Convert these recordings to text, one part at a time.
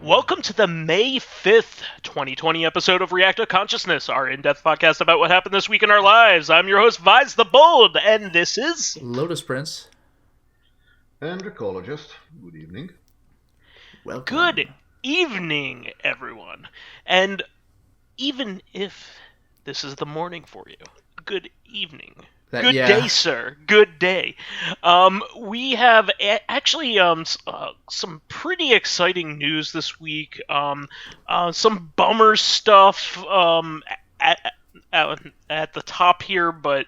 Welcome to the May 5th, 2020 episode of Reactive Consciousness, our in-depth podcast about what happened this week in our lives. I'm your host, vysethebold, and this is... Lotus Prince. And Dracologist. Good evening. Welcome. Good evening, everyone. And even if this is the morning for you, good evening. Good day, sir. Good day. We have actually some pretty exciting news this week. Some bummer stuff at the top here, but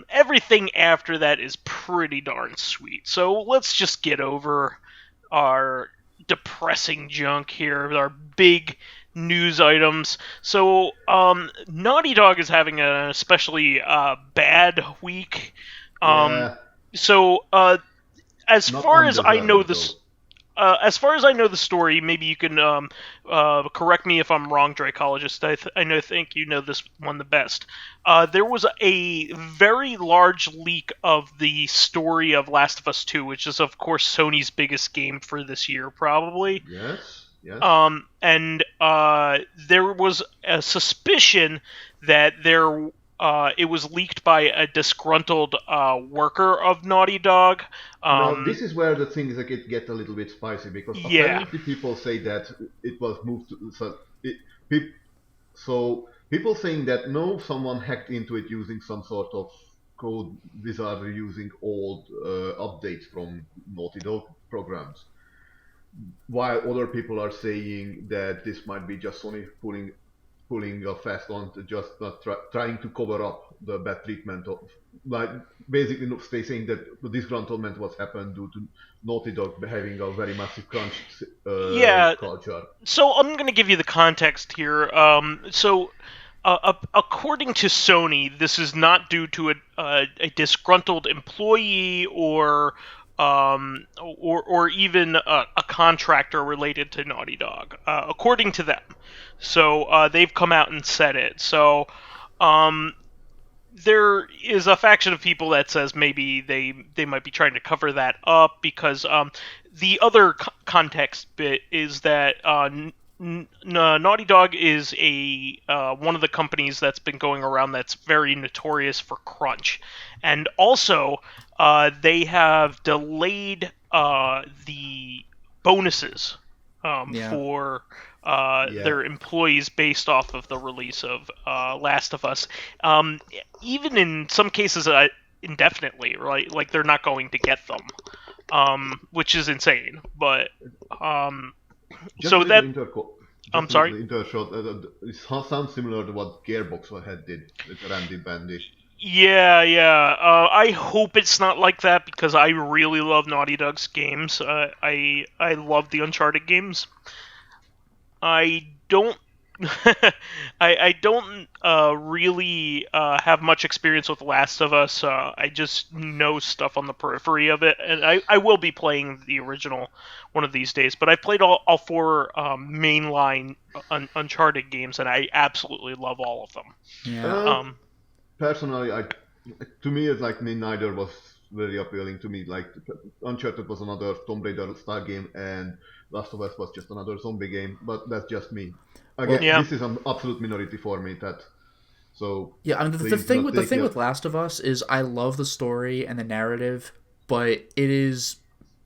everything after that is pretty darn sweet. So let's just get over our depressing junk here, our big news items. So, Naughty Dog is having an especially bad week. So, as far as I know this, as far as I know the story, maybe you can correct me if I'm wrong, Dracologist. I think you know this one the best. There was a very large leak of the story of Last of Us 2, which is, of course, Sony's biggest game for this year, probably. Yes. Yes. And there was a suspicion that it was leaked by a disgruntled worker of Naughty Dog. Now, this is where the things get a little bit spicy, because apparently people say that it was moved to... So people saying that no, someone hacked into it using some sort of code wizard using old updates from Naughty Dog programs. While other people are saying that this might be just Sony pulling a fast one to just not trying to cover up the bad treatment of, like, basically they saying that the disgruntlement was happened due to Naughty Dog having a very massive crunch culture. So I'm going to give you the context here. According to Sony, this is not due to a disgruntled employee or even a contractor related to Naughty Dog, according to them. So they've come out and said it. So there is a faction of people that says maybe they might be trying to cover that up, because the other context bit is that Naughty Dog is one of the companies that's been going around that's very notorious for crunch, and also they have delayed the bonuses for their employees based off of the release of Last of Us, even in some cases indefinitely, right? Like they're not going to get them, which is insane. But so that I'm sorry. It sounds similar to what Gearbox did with Randy Bandy. Yeah. I hope it's not like that, because I really love Naughty Dog's games. I love the Uncharted games. I don't I don't really have much experience with Last of Us. I just know stuff on the periphery of it, and I will be playing the original one of these days. But I played all four mainline Uncharted games, and I absolutely love all of them. Yeah. Personally, to me, it's like neither was very appealing to me. Like Uncharted was another Tomb Raider style game, and Last of Us was just another zombie game. But that's just me. Again, this is an absolute minority for me. I mean, the thing with Last of Us is I love the story and the narrative, but it is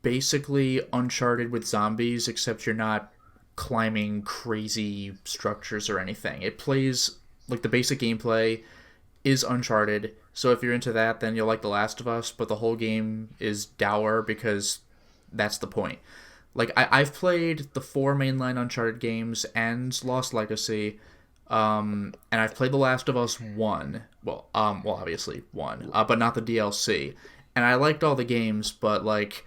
basically Uncharted with zombies, except you're not climbing crazy structures or anything. It plays like the basic gameplay is Uncharted, so if you're into that, then you'll like The Last of Us, but the whole game is dour because that's the point. Like, I've played the 4 mainline Uncharted games and Lost Legacy, and I've played The Last of Us 1, obviously 1, but not the DLC, and I liked all the games, but, like,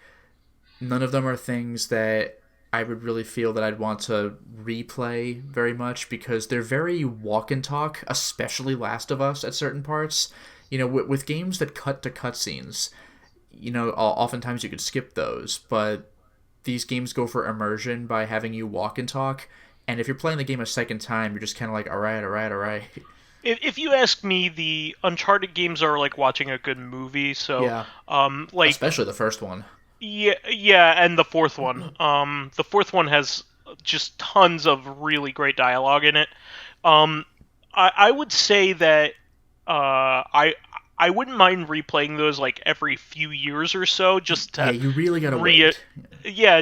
none of them are things that I would really feel that I'd want to replay very much, because they're very walk and talk, especially Last of Us at certain parts. You know, with games that cut to cutscenes, you know, oftentimes you could skip those, but these games go for immersion by having you walk and talk, and if you're playing the game a second time, you're just kind of like, all right. If you ask me, the Uncharted games are like watching a good movie, so especially the first one. Yeah, and the fourth one. The fourth one has just tons of really great dialogue in it. I would say that I wouldn't mind replaying those like every few years or so, just to you really gotta wait. Yeah,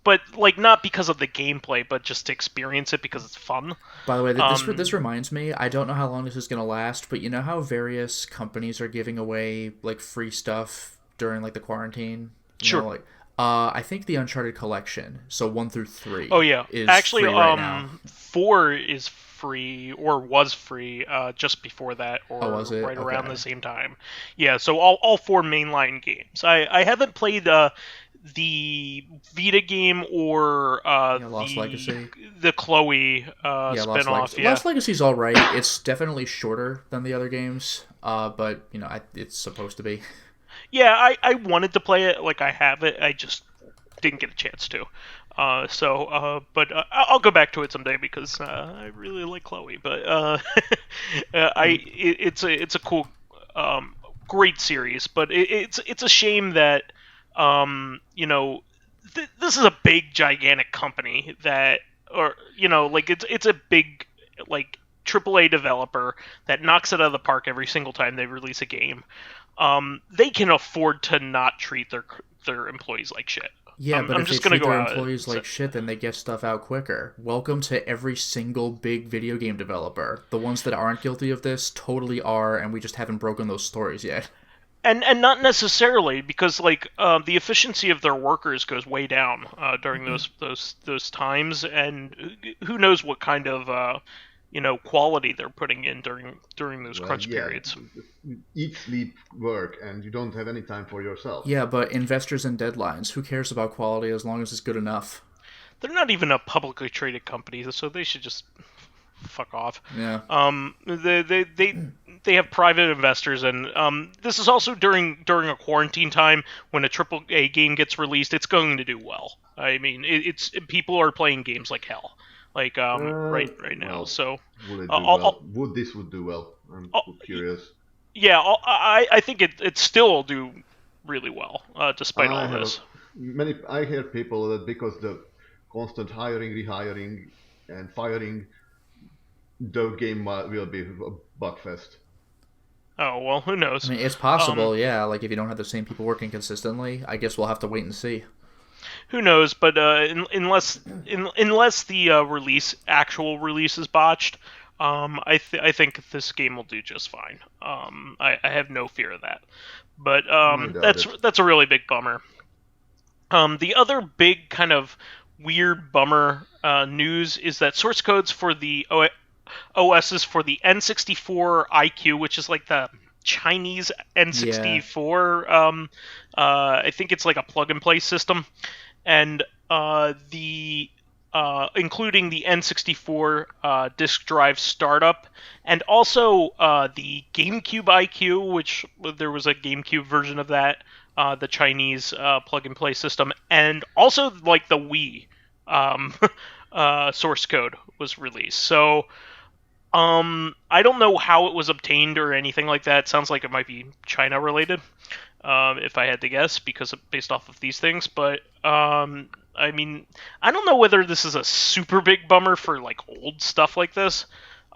but like not because of the gameplay, but just to experience it because it's fun. By the way, this reminds me. I don't know how long this is gonna last, but you know how various companies are giving away like free stuff during like the quarantine. Sure. Like, I think the Uncharted collection, so 1 through 3. Oh yeah, is actually, free right now. 4 is free or was free just before that, or was it? right around the same time. Yeah, so all 4 mainline games. I haven't played the Vita game or Lost Legacy, the Chloe spinoff. Lost Legacy's all right. It's definitely shorter than the other games, but you know it's supposed to be. Yeah, I wanted to play it, like I have it, I just didn't get a chance to. But I'll go back to it someday because I really like Chloe. But it's a cool, great series. But it's a shame that this is a big gigantic company that, or like it's a big like AAA developer that knocks it out of the park every single time they release a game. They can afford to not treat their employees like shit. Yeah, but if they treat their employees like shit, then they get stuff out quicker. Welcome to every single big video game developer. The ones that aren't guilty of this totally are, and we just haven't broken those stories yet. And not necessarily, because like the efficiency of their workers goes way down during those times, and who knows what kind of quality they're putting in during those crunch periods. Eat, sleep, work, and you don't have any time for yourself. Yeah, but investors and deadlines, who cares about quality as long as it's good enough? They're not even a publicly traded company, so they should just fuck off. Yeah. They have private investors, and this is also during a quarantine time when a AAA game gets released. It's going to do well. I mean, it's people are playing games like hell. Like right now, well, so would do well? I'm curious. Yeah, I think it still will do really well, despite all this. I hear people that because the constant hiring, rehiring, and firing, the game will be a bugfest. Oh well, who knows? I mean, it's possible. Yeah, like if you don't have the same people working consistently, I guess we'll have to wait and see. Who knows? But unless the actual release is botched, I think this game will do just fine. I have no fear of that. But that's a really big bummer. The other big kind of weird bummer news is that source codes for the OSs for the N64 IQ, which is like the Chinese N64. Yeah. I think it's like a plug-and-play system. And including the N64 disk drive startup, and also the GameCube IQ, which there was a GameCube version of that, the Chinese plug-and-play system, and also like the Wii source code was released. So I don't know how it was obtained or anything like that. It sounds like it might be China related. If I had to guess, based off of these things, but I mean, I don't know whether this is a super big bummer for like old stuff like this.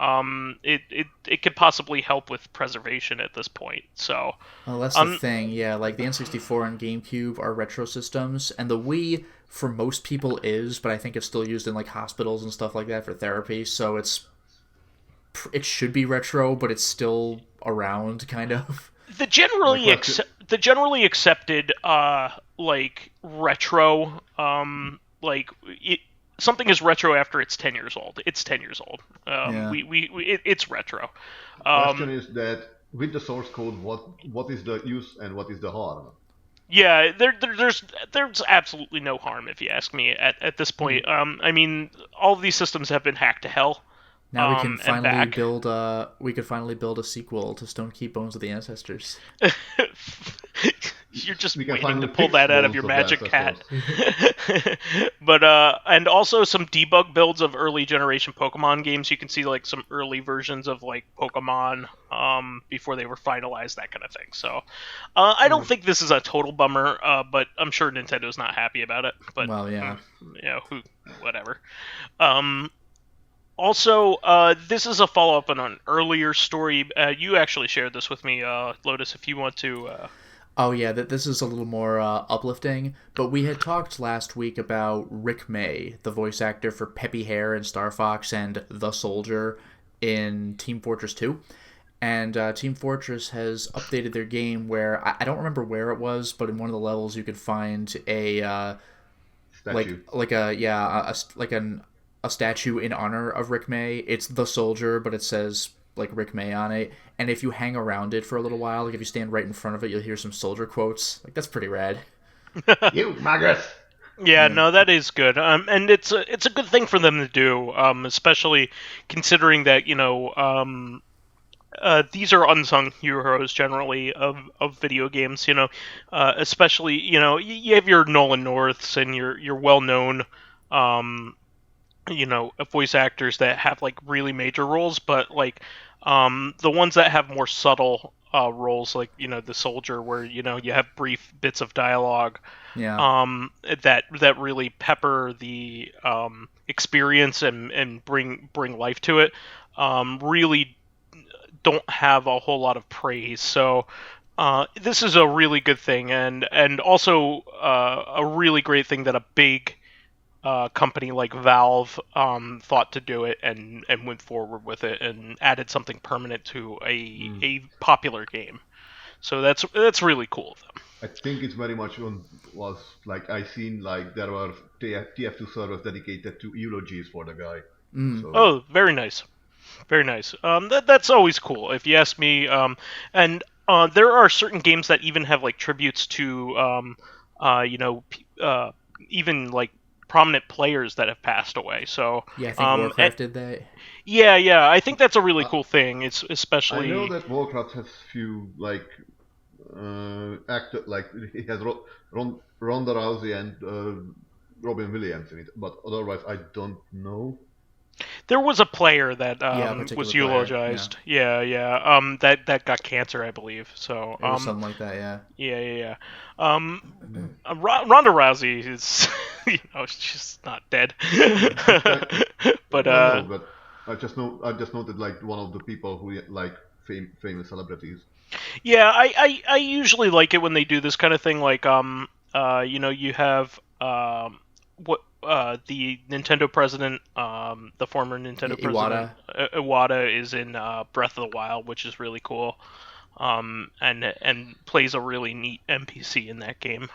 It could possibly help with preservation at this point. So, well, that's the thing. Yeah, like the N64 and GameCube are retro systems, and the Wii for most people is, but I think it's still used in like hospitals and stuff like that for therapy. So it should be retro, but it's still around, kind of. The generally accepted like retro something is retro after it's 10 years old. It's 10 years old. It's retro. Question is that with the source code, what is the use and what is the harm? Yeah, there's absolutely no harm if you ask me at this point. I mean, all of these systems have been hacked to hell. Now we can finally build a sequel to Stone Keep Bones of the Ancestors. You're just waiting to pull that out of your magic hat. But and also some debug builds of early generation Pokemon games. You can see like some early versions of like Pokemon before they were finalized, that kind of thing. So I don't think this is a total bummer, but I'm sure Nintendo's not happy about it. But well, yeah, whatever. Also, this is a follow-up on an earlier story. You actually shared this with me, Lotus, if you want to... Oh, yeah, this is a little more uplifting, but we had talked last week about Rick May, the voice actor for Peppy Hare in Star Fox and The Soldier in Team Fortress 2. And Team Fortress has updated their game where, I don't remember where it was, but in one of the levels you could find a... statue. A statue in honor of Rick May. It's The Soldier, but it says Rick May on it. And if you hang around it for a little while, if you stand right in front of it, you'll hear some soldier quotes. That's pretty rad. You maggots! Yeah, no, that is good. And it's a good thing for them to do, especially considering that, these are unsung heroes generally of video games, especially, you have your Nolan Norths and your well-known, voice actors that have really major roles, but the ones that have more subtle roles, the soldier, where you have brief bits of dialogue, that really pepper the experience and bring life to it, really don't have a whole lot of praise. So this is a really good thing, and also a really great thing that a big company like Valve thought to do it and went forward with it and added something permanent to a popular game. So that's really cool of them. I think it's very much I seen there were TF2 servers dedicated to eulogies for the guy. So. Oh, very nice. Very nice. That's always cool, if you ask me. And there are certain games that even have tributes to even prominent players that have passed away. So yeah, I think Warcraft did that. Yeah, I think that's a really cool thing. It's especially. I know that Warcraft has few actor he has Ronda Rousey and Robin Williams in it, but otherwise I don't know. There was a player that was eulogized. Player, yeah. That got cancer, I believe. So something like that. Yeah. Ronda Rousey is, she's not dead. But I just noted one of the people who famous celebrities. Yeah, I usually like it when they do this kind of thing. You have the Nintendo president, the former Nintendo president, Iwata is in Breath of the Wild, which is really cool, and plays a really neat NPC in that game.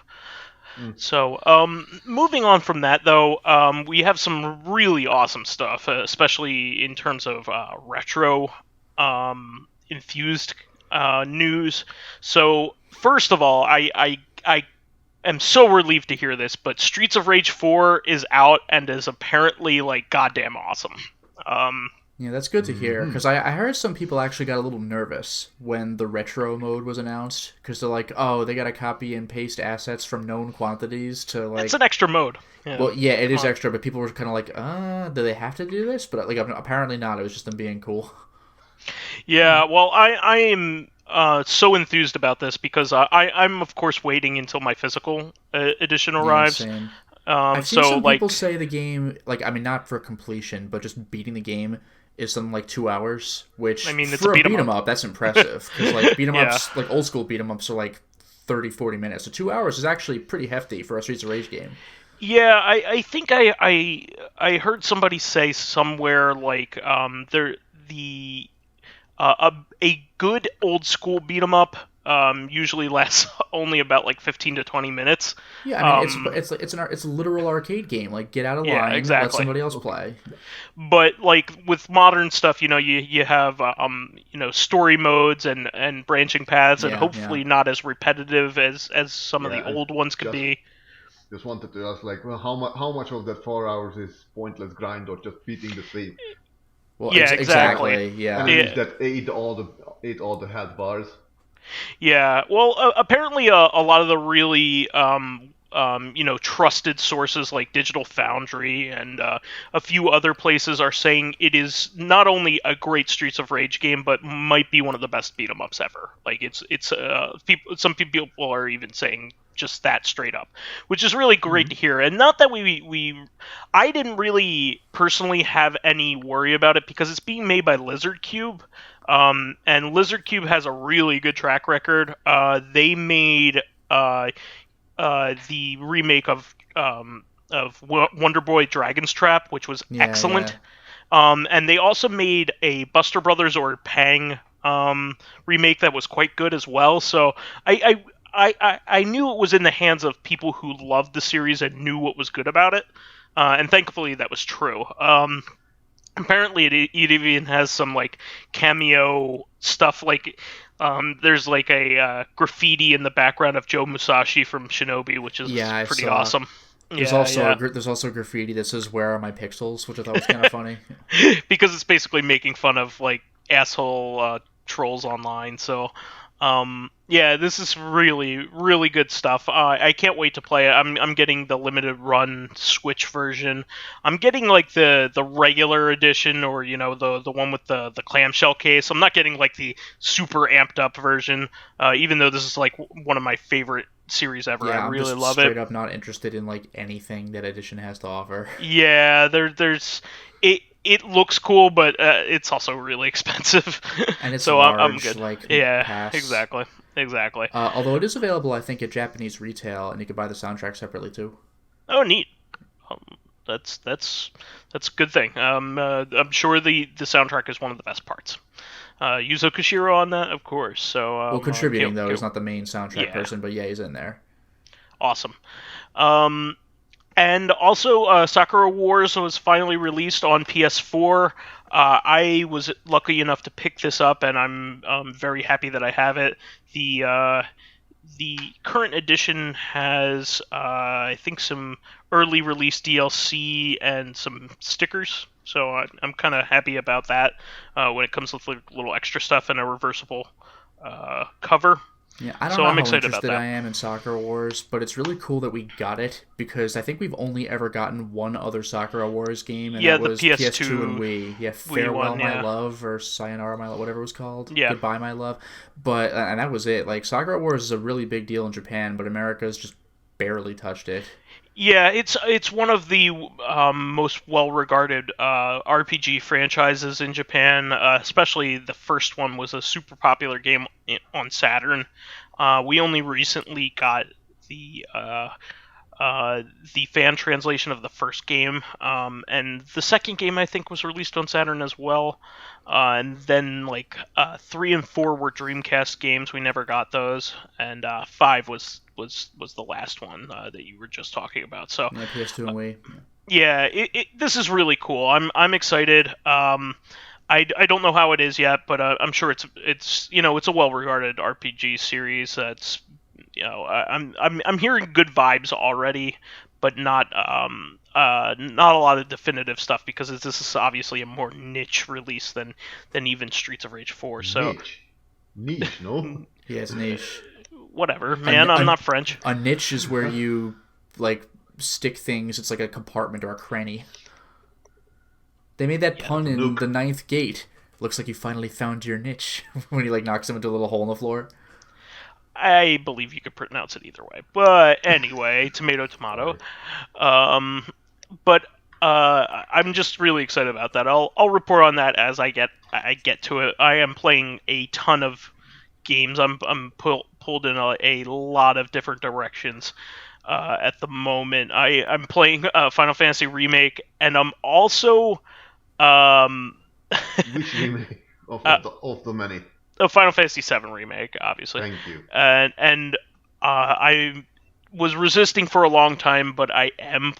So, moving on from that, though, we have some really awesome stuff, especially in terms of retro infused news. So, first of all, I am so relieved to hear this, but Streets of Rage 4 is out and is apparently goddamn awesome. Yeah, that's good to hear, because I heard some people actually got a little nervous when the retro mode was announced, because they're oh, they got to copy and paste assets from known quantities to It's an extra mode. Yeah. Well, yeah, it is extra, but people were kind of do they have to do this? But apparently not. It was just them being cool. Yeah, well, I am so enthused about this because I'm of course waiting until my physical edition arrives. Yeah, same. I've seen some people say the game, not for completion, but just beating the game is something 2 hours, which it's for a beat 'em up, that's impressive. Because beat 'em ups, old school beat 'em ups are 30, 40 minutes. So 2 hours is actually pretty hefty for a Streets of Rage game. Yeah, I think I heard somebody say somewhere a good old school beat 'em up usually lasts only about 15 to 20 minutes. Yeah, it's a literal arcade game. Get out of line, exactly. Let somebody else play. But with modern stuff, you have story modes and branching paths, and hopefully not as repetitive as some of the old ones could be. Just wanted to ask, how much of that 4 hours is pointless grind or just beating the same? Well, exactly. Yeah. And it is that ate all the health bars. Yeah, well, apparently a lot of the really trusted sources like Digital Foundry and a few other places are saying it is not only a great Streets of Rage game, but might be one of the best beat 'em ups ever. Like some people are even saying just that straight up, which is really great to hear. And not that I didn't really personally have any worry about it because it's being made by Lizard Cube. And Lizard Cube has a really good track record. They made the remake of Wonder Boy Dragon's Trap, which was excellent. Yeah. And they also made a Buster Brothers or Pang remake that was quite good as well. So I knew it was in the hands of people who loved the series and knew what was good about it. And thankfully that was true. Apparently it even has some like cameo stuff, like there's like a graffiti in the background of Joe Musashi from Shinobi, which is pretty awesome. There's also graffiti that says "Where are my pixels," which I thought was kind of funny. Because it's basically making fun of like asshole trolls online. So this is really, really good stuff. I can't wait to play it. I'm getting the limited run Switch version. I'm getting like the regular edition, or the one with the clamshell case. I'm not getting like the super amped up version, even though this is like one of my favorite series ever. I really love it. Straight up not interested in like anything that edition has to offer. Yeah, there's it. It looks cool, but it's also really expensive. And it's so large, I'm good. Like, yeah, pass. Exactly. Although it is available, I think, at Japanese retail, and you can buy the soundtrack separately too. Oh, neat. That's a good thing. I'm sure the soundtrack is one of the best parts. Yuzo Koshiro on that, of course. So contributing though, he's not the main soundtrack person, but he's in there. Awesome. And also, Sakura Wars was finally released on PS4. I was lucky enough to pick this up, and I'm very happy that I have it. The current edition has, I think, some early release DLC and some stickers. So I'm kind of happy about that when it comes with little extra stuff and a reversible cover. Yeah, I don't know how interested I am in Sakura Wars, but it's really cool that we got it, because I think we've only ever gotten one other Sakura Wars game, and that was PS2 and Wii. Yeah, Farewell My Love, or Sayonara My Love, whatever it was called. Yeah. Goodbye My Love. But and that was it. Like, Sakura Wars is a really big deal in Japan, but America's just barely touched it. Yeah, it's one of the most well-regarded RPG franchises in Japan. Especially the first one was a super popular game on Saturn. We only recently got the fan translation of the first game, and the second game I think was released on Saturn as well. And then 3 and 4 were Dreamcast games. We never got those, and 5 was the last one that you were just talking about. So yeah, PS2 and Wii. Yeah, this is really cool. I'm excited. I don't know how it is yet, but I'm sure it's a well-regarded RPG series. That's I'm hearing good vibes already, but not a lot of definitive stuff, because this is obviously a more niche release than even Streets of Rage 4. So niche, no? Yeah, it's niche. Whatever, man. I'm not French. A niche is where you stick things. It's like a compartment or a cranny. They made that pun in The Ninth Gate. Looks like you finally found your niche when he knocks him into a little hole in the floor. I believe you could pronounce it either way. But anyway, tomato. But I'm just really excited about that. I'll report on that as I get to it. I am playing a ton of games. I'm pulled in a lot of different directions at the moment. I'm playing Final Fantasy Remake, and I'm also which remake of the many? Final Fantasy VII Remake, obviously. Thank you. And I was resisting for a long time, but I am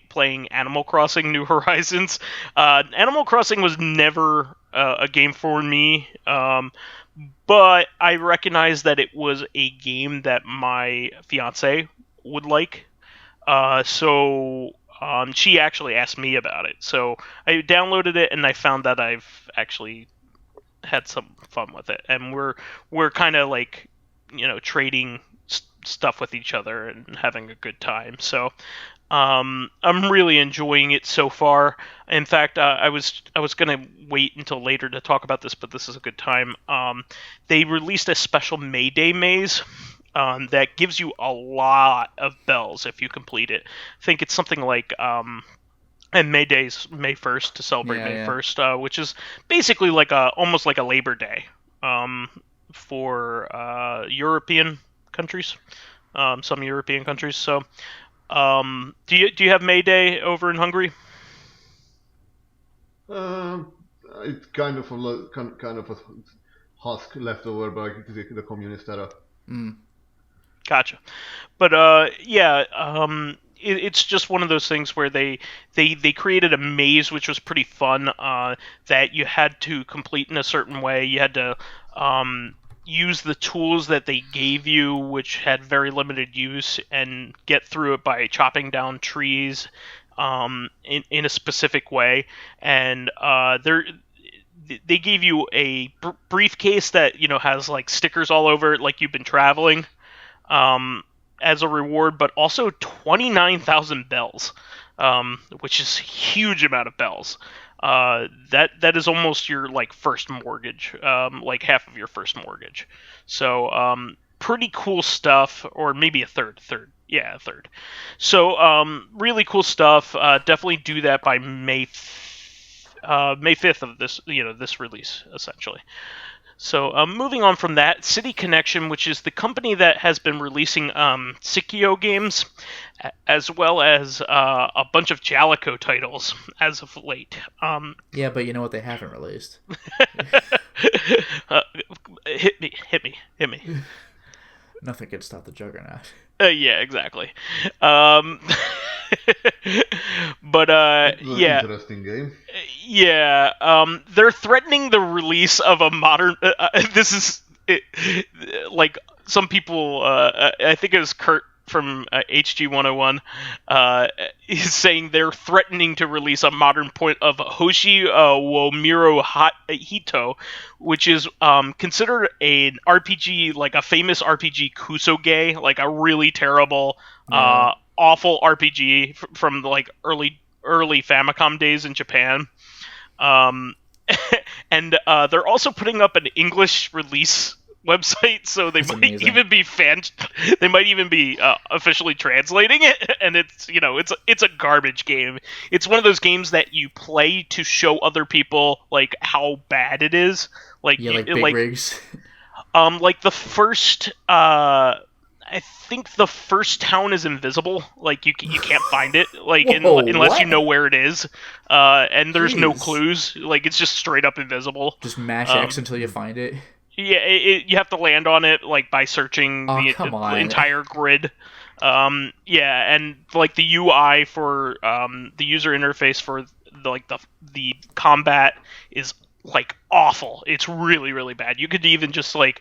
playing Animal Crossing New Horizons. Animal Crossing was never a game for me, but I recognized that it was a game that my fiance would like. So she actually asked me about it. So I downloaded it, and I found that I've actually had some fun with it, and we're kind of trading stuff with each other and having a good time. So I'm really enjoying it so far. In fact, I was gonna wait until later to talk about this, but this is a good time. They released a special Mayday maze that gives you a lot of bells if you complete it. I think it's something like and May Day's May 1st to celebrate May 1st, which is basically like almost like a Labor Day for European countries, some European countries. So, do you have May Day over in Hungary? It's kind of a husk left over by the communist era. Gotcha. But it's just one of those things where they created a maze which was pretty fun, that you had to complete in a certain way. You had to use the tools that they gave you, which had very limited use, and get through it by chopping down trees in a specific way. And they gave you a briefcase that has like stickers all over it, like you've been traveling, as a reward, but also 29,000 bells, which is a huge amount of bells. That is almost your like first mortgage, like half of your first mortgage. So pretty cool stuff, or maybe a third. Yeah, a third. So really cool stuff. Definitely do that by May 5th of this this release essentially. So moving on from that, City Connection, which is the company that has been releasing Tsukiyo games, as well as a bunch of G-LOC titles as of late. Yeah, but you know what they haven't released? Hit me. Nothing can stop the Juggernaut. Yeah, exactly. But yeah, interesting game. Yeah, they're threatening the release of a modern. This is like some people. I think it was Kurt from HG101. Is saying they're threatening to release a modern point of Hoshi Womiro Hito, which is considered an RPG, like a famous RPG Kusoge, like a really terrible, awful RPG from like early Famicom days in Japan. And they're also putting up an English release website, so they might even be officially translating it. And it's a garbage game. It's one of those games that you play to show other people like how bad it is. Like big rigs. Like the first. I think the first town is invisible. Like you can't find it. Like unless you know where it is. And there's no clues. Like it's just straight up invisible. Just mash X until you find it. Yeah, you have to land on it like by searching the entire grid. Yeah, and like the UI for the user interface for the combat is like awful. It's really, really bad. You could even just like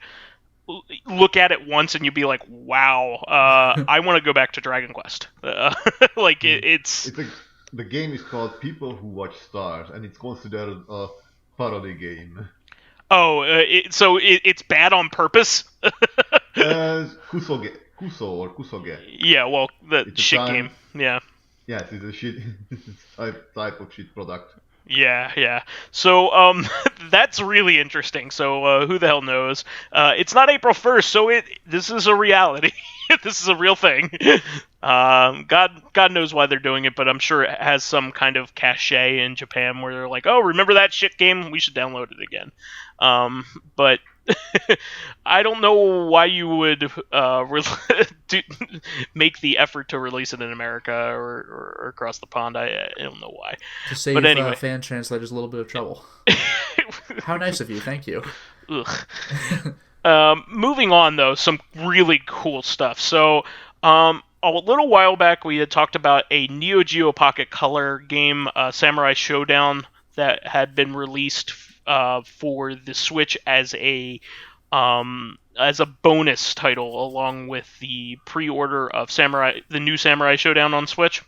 look at it once and you'd be like, wow, I want to go back to Dragon Quest. Like the game is called People Who Watch Stars, and it's considered a parody game. Oh, so it's bad on purpose? Kusoge. Yeah, well, it's shit game. Yeah. Yes, it's a shit type of shit product. Yeah. So that's really interesting. So who the hell knows? It's not April 1st, so this is a reality. This is a real thing. God knows why they're doing it, but I'm sure it has some kind of cachet in Japan where they're like, oh, remember that shit game? We should download it again. But I don't know why you would make the effort to release it in America or across the pond. I don't know why. To save but anyway. Fan translators a little bit of trouble. How nice of you. Thank you. Moving on, though, some really cool stuff. So a little while back, we had talked about a Neo Geo Pocket Color game, Samurai Showdown, that had been released for the Switch as a bonus title, along with the pre-order of the new Samurai Showdown on Switch.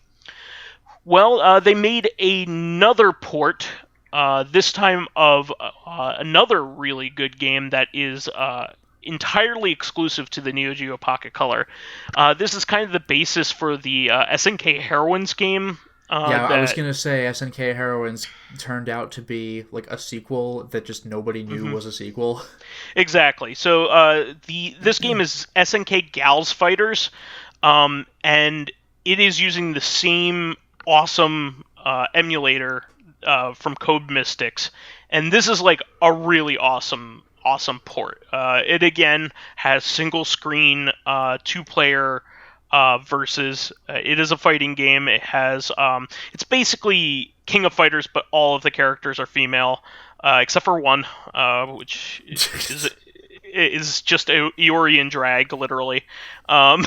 Well, they made another port, this time of another really good game that is entirely exclusive to the Neo Geo Pocket Color. This is kind of the basis for the SNK Heroines game. I was gonna say SNK Heroines turned out to be like a sequel that just nobody knew was a sequel. Exactly. So this game is SNK Gals Fighters, and it is using the same awesome emulator from Code Mystics, and this is like a really awesome port. It again has single screen 2-player versus. It is a fighting game. It has it's basically King of Fighters, but all of the characters are female, except for one, which is just Iori in drag, literally. And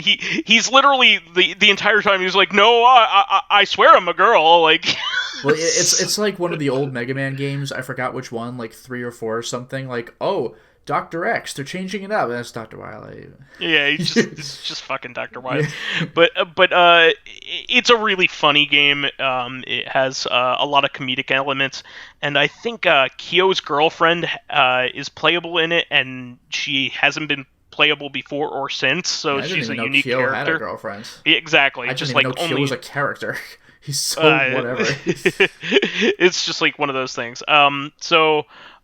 he's literally the entire time he's like, no, I swear I'm a girl. Like, well, it's like one of the old Mega Man games. I forgot which one, like 3 or 4 or something. Like, oh, Dr. X, they're changing it up. That's Dr. Wily. Yeah, it's just fucking Dr. Wily. But it's a really funny game. It has a lot of comedic elements, and I think Kyo's girlfriend is playable in it, and she hasn't been playable before or since, so she's a unique Kyo character. Had a girlfriend. Yeah, exactly. I just didn't like know only Kyo was a character. He's so whatever. It's just like one of those things. So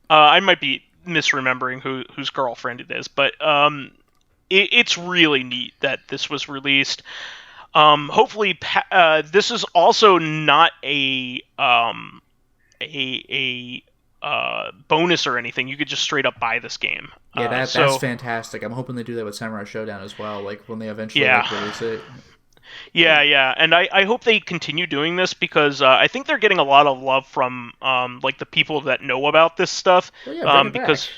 I might be misremembering whose girlfriend it is, but it's really neat that this was released. Hopefully, this is also not a bonus or anything. You could just straight up buy this game. Yeah, that's fantastic. I'm hoping they do that with Samurai Showdown as well, like when they eventually release it. Yeah, and I hope they continue doing this because I think they're getting a lot of love from like the people that know about this stuff. Well, yeah, because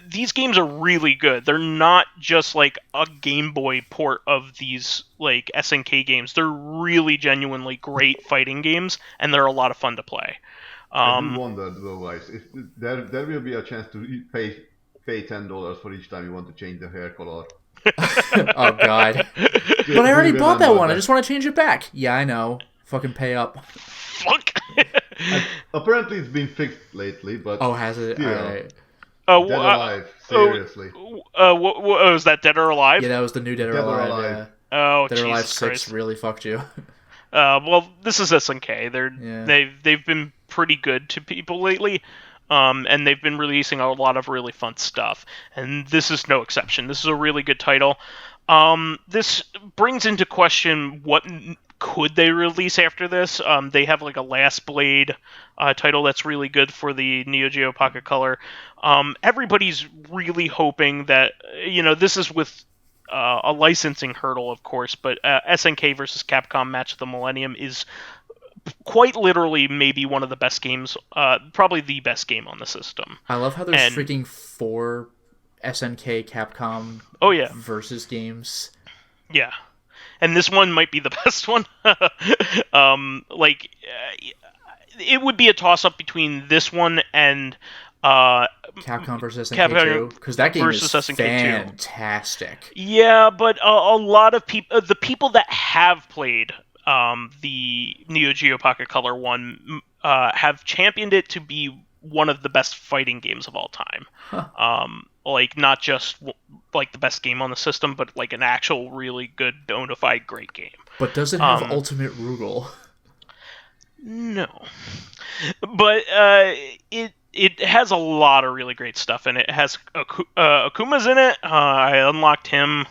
these games are really good. They're not just like a Game Boy port of these like SNK games. They're really genuinely great fighting games, and they're a lot of fun to play. I do wonder though, guys, if there will be a chance to pay $10 for each time you want to change the hair color. Oh god. But I already bought that one. I just want to change it back. Yeah, I know. Fucking pay up. Fuck. Apparently it's been fixed lately, but oh, has it? Still, Alright. Dead or Alive, seriously. Was that Dead or Alive? Yeah, that was the new Dead or Alive. Yeah. Oh, Dead or Alive 6 Christ. really fucked you. Well, this is SNK. They've been pretty good to people lately. And they've been releasing a lot of really fun stuff, and this is no exception. This is a really good title. This brings into question what could they release after this. They have like a Last Blade title that's really good for the Neo Geo Pocket Color. Everybody's really hoping that, this is with a licensing hurdle, of course, but SNK versus Capcom Match of the Millennium is quite literally maybe one of the best games, probably the best game on the system. I love how there's freaking 4 SNK Capcom versus games. Yeah. And this one might be the best one. It would be a toss-up between this one and Capcom versus SNK2, because that game is fantastic. Yeah, but a lot of people, the people that have played the Neo Geo Pocket Color one, have championed it to be one of the best fighting games of all time. Huh. Like, not just like the best game on the system, but like an actual really good, bona fide great game. But does it have Ultimate Rugal? No. But it has a lot of really great stuff in it. It has Akuma's in it. I unlocked him.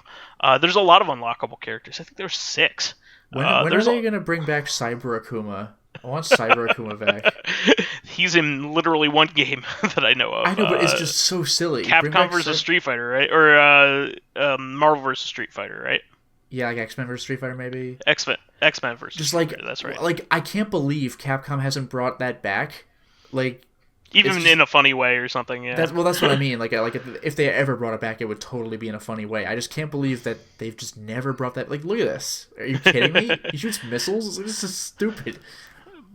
There's a lot of unlockable characters. I think there's 6. When are they going to bring back Cyber Akuma? I want Cyber Akuma back. He's in literally one game that I know of. I know, but it's just so silly. Capcom versus Street Fighter, right? Or Marvel versus Street Fighter, right? Yeah, like X-Men versus Street Fighter, maybe? X-Men versus just Street Fighter, that's right. Like, I can't believe Capcom hasn't brought that back. Like... Even in a funny way or something, yeah. That's what I mean. Like if they ever brought it back, it would totally be in a funny way. I just can't believe that they've just never brought that. Like, look at this. Are you kidding me? He shoots missiles? This is stupid.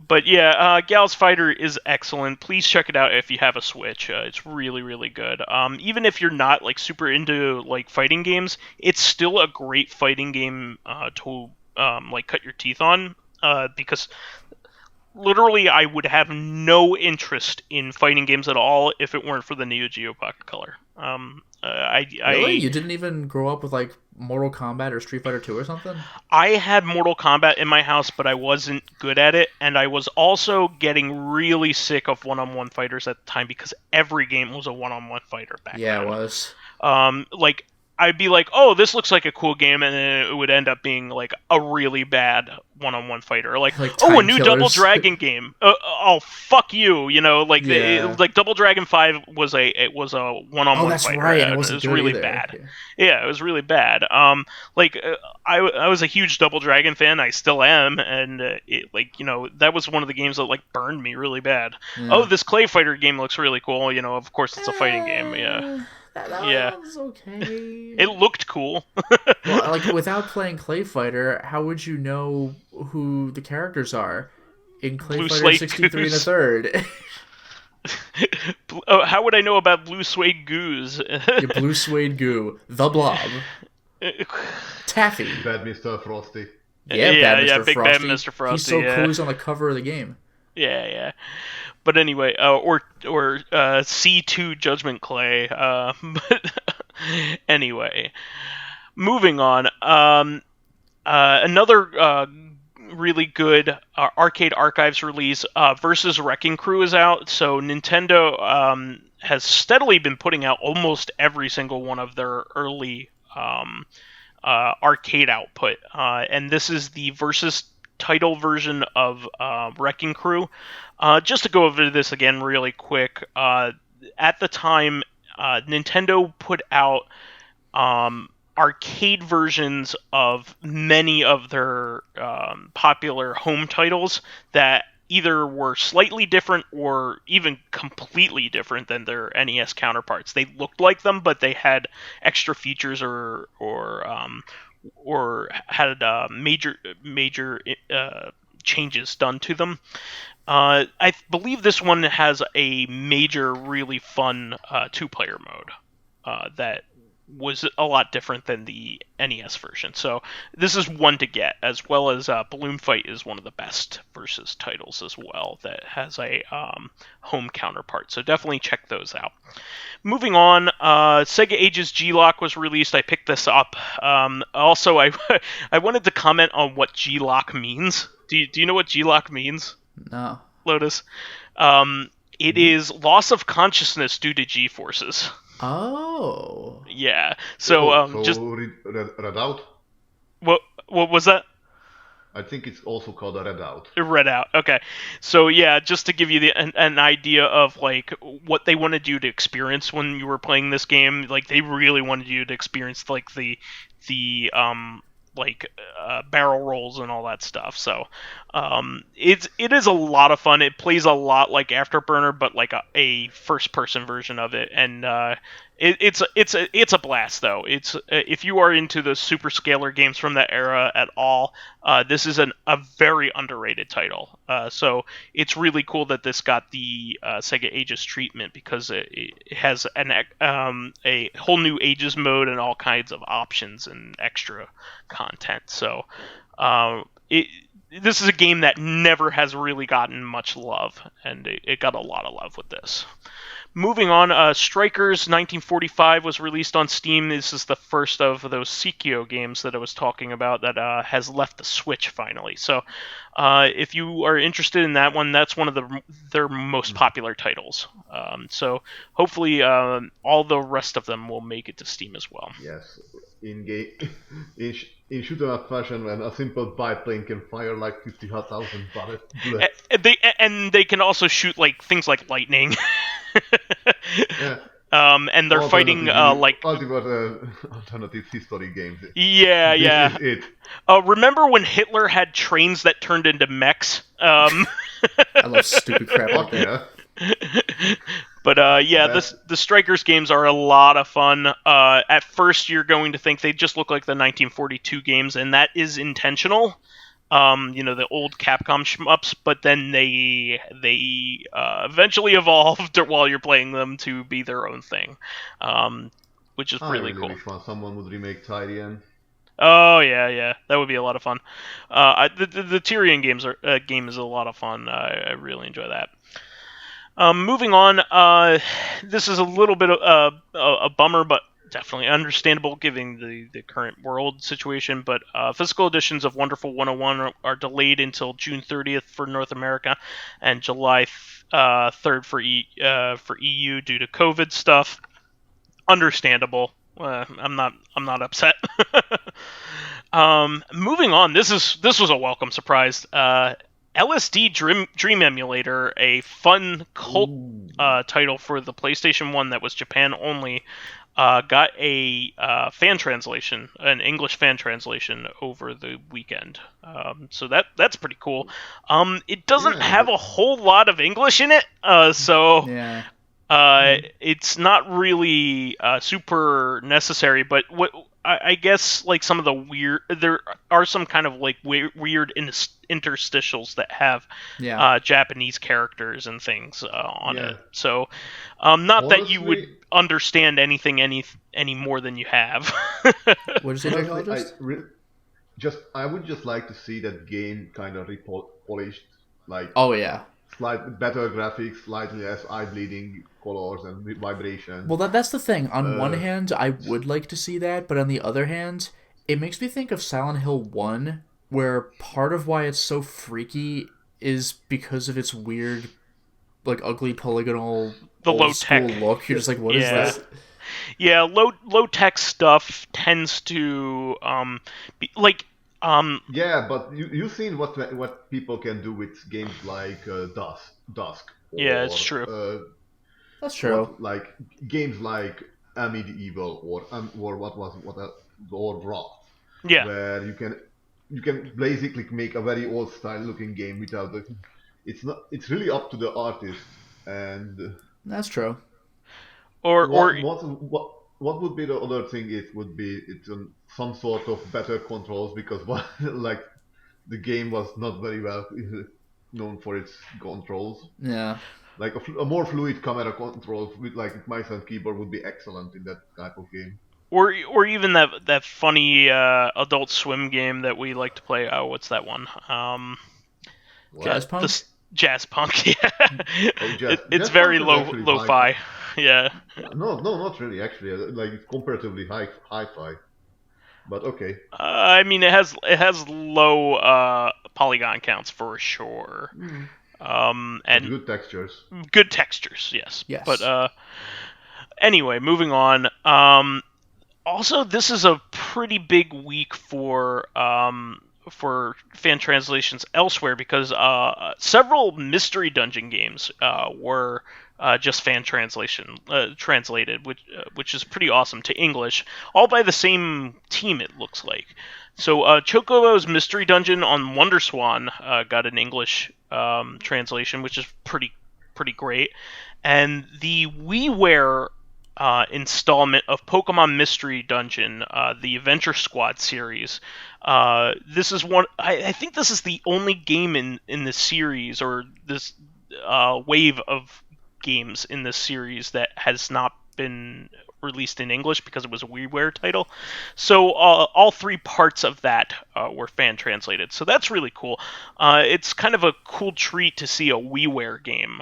But yeah, Gals Fighter is excellent. Please check it out if you have a Switch. It's really, really good. Even if you're not like super into like fighting games, it's still a great fighting game to like cut your teeth on. Because literally, I would have no interest in fighting games at all if it weren't for the Neo Geo Pocket Color. Really? You didn't even grow up with like Mortal Kombat or Street Fighter 2 or something? I had Mortal Kombat in my house, but I wasn't good at it, and I was also getting really sick of one-on-one fighters at the time because every game was a one-on-one fighter back then. Yeah, it was. Like, I'd be like, oh, this looks like a cool game, and then it would end up being like a really bad one-on-one fighter. Like oh, a new killers. Double Dragon game. Oh, fuck you. You know, like like Double Dragon 5 was a one-on-one that's fighter. Right. And it was really either. bad. Yeah, it was really bad. I was a huge Double Dragon fan. I still am, and that was one of the games that like burned me really bad. Yeah. Oh, this Clay Fighter game looks really cool. You know, of course it's a fighting game. Yeah. That was okay. It looked cool. Well, like without playing Clay Fighter, how would you know who the characters are in Clay Blue Fighter 63 and a third? How would I know about Blue Suede Goos? Blue Suede Goo, the Blob, Taffy, Bad Mr. Frosty. Big Bad Mr. Frosty. He's so cool. He's on the cover of the game. Yeah. But anyway, or C2 Judgment Clay. But anyway, moving on. Another really good Arcade Archives release, Versus Wrecking Crew, is out. So Nintendo has steadily been putting out almost every single one of their early arcade output, and this is the Versus title version of Wrecking Crew. Just to go over this again really quick, at the time, Nintendo put out arcade versions of many of their popular home titles that either were slightly different or even completely different than their NES counterparts. They looked like them, but they had extra features or had major changes done to them. I believe this one has a major, really fun two-player mode that was a lot different than the NES version. So this is one to get, as well as Balloon Fight is one of the best Versus titles as well that has a home counterpart. So definitely check those out. Moving on, Sega Ages G-LOC was released. I picked this up. Also, I wanted to comment on what G-LOC means. Do you know what G-LOC means? No. Lotus. It is loss of consciousness due to G-forces. Oh. Yeah. So just read out. What was that? I think it's also called a readout. Readout. Okay. So yeah, just to give you an idea of like what they wanted you to experience when you were playing this game, like they really wanted you to experience like the barrel rolls and all that stuff. So it is a lot of fun. It plays a lot like Afterburner, but like a first person version of it, and it's a blast though. It's if you are into the super scalar games from that era at all, this is a very underrated title. So it's really cool that this got the Sega Ages treatment, because it has a whole new Ages mode and all kinds of options and extra content. So this is a game that never has really gotten much love, and it got a lot of love with this. Moving on, Strikers 1945 was released on Steam. This is the first of those Sikyo games that I was talking about that has left the Switch finally. So if you are interested in that one, that's one of their most popular titles. So hopefully all the rest of them will make it to Steam as well. Yes, in shoot-'em-up fashion, when a simple biplane can fire like 50,000 bullets. They can also shoot like things like lightning. Yeah. And they're fighting like alternative history games. Yeah. This is it. Remember when Hitler had trains that turned into mechs? I love stupid crap like that. But the Strikers games are a lot of fun. At first, you're going to think they just look like the 1942 games, and that is intentional. The old Capcom shmups, but then they eventually evolved while you're playing them to be their own thing, which is really cool. Wish someone would remake Tyrian. Oh yeah, that would be a lot of fun. The Tyrion game is a lot of fun. I really enjoy that. Moving on, this is a little bit of a bummer, but definitely understandable given the current world situation. But physical editions of Wonderful 101 are delayed until June 30th for North America and July 3rd for EU due to COVID stuff. Understandable. I'm not upset. Moving on, this was a welcome surprise. LSD Dream Emulator, a fun cult title for the PlayStation 1 that was Japan only, got a fan translation, an English fan translation over the weekend. So that's pretty cool. It doesn't have a whole lot of English in it, so yeah. It's not really super necessary, but what I guess like some of the there are some kind of like weird interstitials that have Japanese characters and things on it. So not honestly, that you would understand anything any more than you have. What is it, Dracologist? I would just like to see that game kind of polished, like slightly better graphics, slightly less eye-bleeding colors and vibration. Well, that's the thing. On one hand, I would like to see that, but on the other hand, it makes me think of Silent Hill 1, where part of why it's so freaky is because of its weird, like, ugly polygonal low-tech look. You're just like, what is this? Yeah, low-tech stuff tends to be like... yeah, but you've seen what people can do with games like Dusk. Yeah, it's true. That's true. Like games like Medieval or Wrath. Yeah. Where you can basically make a very old style looking game without the. It's really up to the artist, and that's true. What would be the other thing? It would be some sort of better controls, because like the game was not very well known for its controls. Yeah. Like a more fluid camera controls with like mouse and keyboard would be excellent in that type of game. Or even that funny Adult Swim game that we like to play. Oh, what's that one? Jazz Punk. Jazz Punk. Yeah. It's very lo-fi. Yeah. No, not really. Actually, like it's comparatively hi-fi. But okay. I mean, it has low polygon counts for sure. And good textures. Good textures, yes. Yes. But anyway, moving on. Also, this is a pretty big week for fan translations elsewhere, because several mystery dungeon games were just fan translated, which is pretty awesome, to English, all by the same team, it looks like. So Chocobo's Mystery Dungeon on WonderSwan got an English translation, which is pretty great, and the WiiWare installment of Pokemon Mystery Dungeon, the Adventure Squad series. This is one. I think this is the only game in the series, or this wave of games in this series, that has not been released in English because it was a WiiWare title. So all three parts of that were fan translated. So that's really cool. It's kind of a cool treat to see a WiiWare game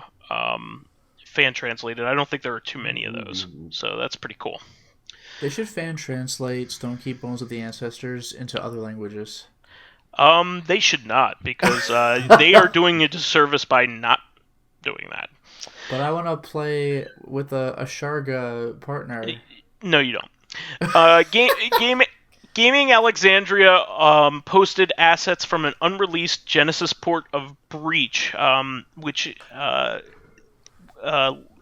fan translated. I don't think there are too many of those, so that's pretty cool. They should fan translate Stone Keep Bones of the Ancestors into other languages. They should not, because they are doing a disservice by not doing that. But I want to play with a Sharga partner. No, you don't. Gaming Alexandria posted assets from an unreleased Genesis port of Breach, which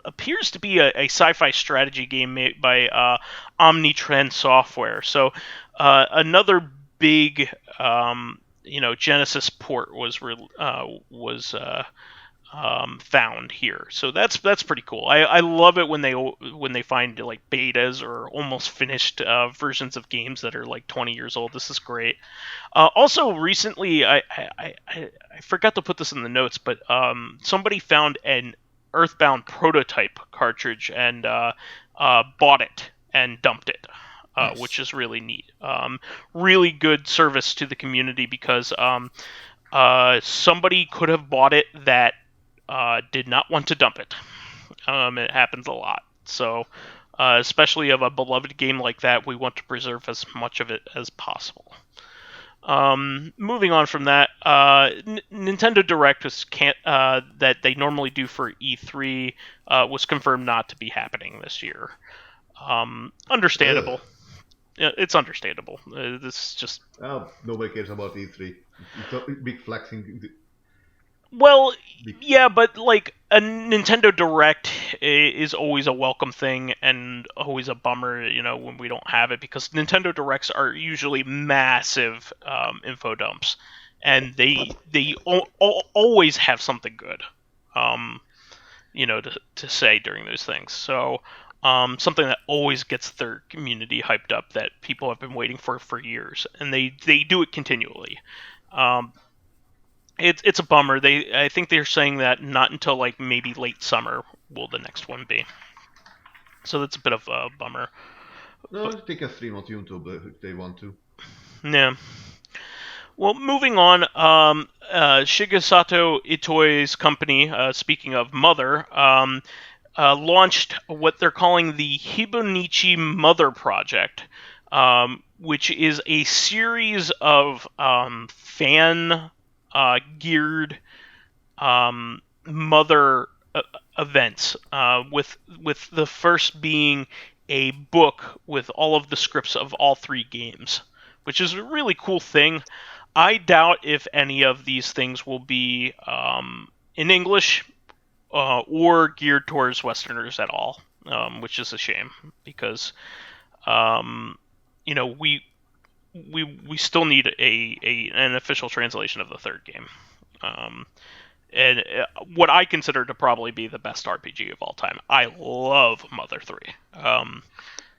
appears to be a sci-fi strategy game made by Omnitrend Software. So another big Genesis port was found here. So that's pretty cool. I love it when they find like betas or almost finished versions of games that are like 20 years old. This is great. Also recently, I forgot to put this in the notes, but somebody found an Earthbound prototype cartridge and bought it and dumped it. Nice. which is really neat. Really good service to the community because somebody could have bought it that did not want to dump it. It happens a lot. So, especially of a beloved game like that, we want to preserve as much of it as possible. Moving on from that, Nintendo Direct that they normally do for E3 was confirmed not to be happening this year. Understandable. It's understandable. This is just... nobody cares about E3. It's a big flexing. Well, yeah, but like a Nintendo Direct is always a welcome thing and always a bummer, when we don't have it, because Nintendo Directs are usually massive info dumps, and they always have something good, to say during those things. So something that always gets their community hyped up that people have been waiting for years, and they do it continually. It's a bummer. I think they're saying that not until like maybe late summer will the next one be. So that's a bit of a bummer. No, they can stream on YouTube if they want to. Yeah. Well, moving on, Shigesato Itoi's company, speaking of Mother, launched what they're calling the Hobonichi Mother Project, which is a series of fan geared mother events, with the first being a book with all of the scripts of all 3 games, which is a really cool thing. I doubt if any of these things will be in English or geared towards Westerners at all, which is a shame because we still need an official translation of the 3rd game, and what I consider to probably be the best RPG of all time. I love Mother 3.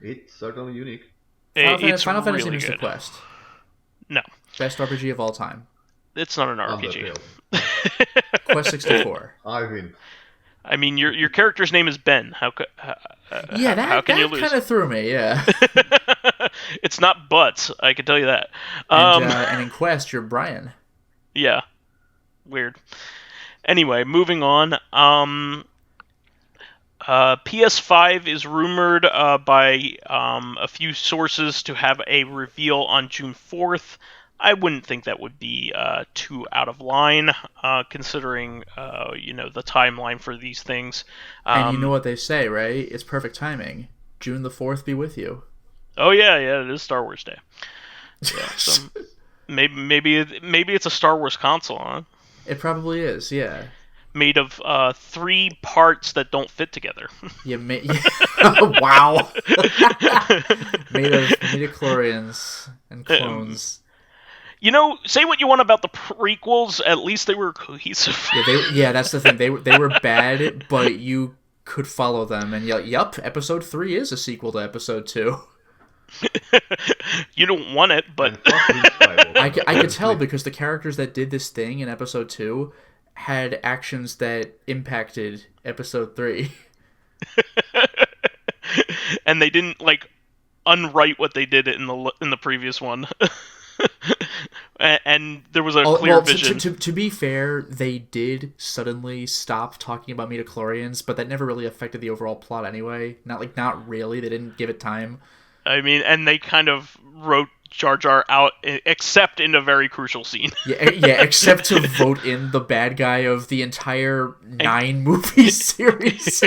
It's certainly unique. Final Fantasy Mystic Quest. No. Best RPG of all time. It's not an RPG. Quest 64. I win. I mean, your character's name is Ben. How can you lose? Kind of threw me. Yeah. It's not Butts. I can tell you that. And in Quest, you're Brian. Yeah. Weird. Anyway, moving on. PS5 is rumored by a few sources to have a reveal on June 4th. I wouldn't think that would be too out of line, considering the timeline for these things. And you know what they say, right? It's perfect timing. June the 4th be with you. Oh yeah, it is Star Wars Day. Yeah, so maybe it's a Star Wars console, huh? It probably is, yeah. Made of 3 parts that don't fit together. Wow. made of midichlorians and clones. Say what you want about the prequels, at least they were cohesive. Yeah, that's the thing. They were bad, but you could follow them. And yup, Episode 3 is a sequel to Episode 2. You don't want it, but... I could tell because the characters that did this thing in Episode 2 had actions that impacted Episode 3. And they didn't, unwrite what they did in the previous one. And there was a clear vision. To be fair, they did suddenly stop talking about midichlorians, but that never really affected the overall plot anyway. Not really. They didn't give it time. I mean, and they kind of wrote Jar Jar out, except in a very crucial scene. Yeah, except to vote in the bad guy of the entire 9 movie series.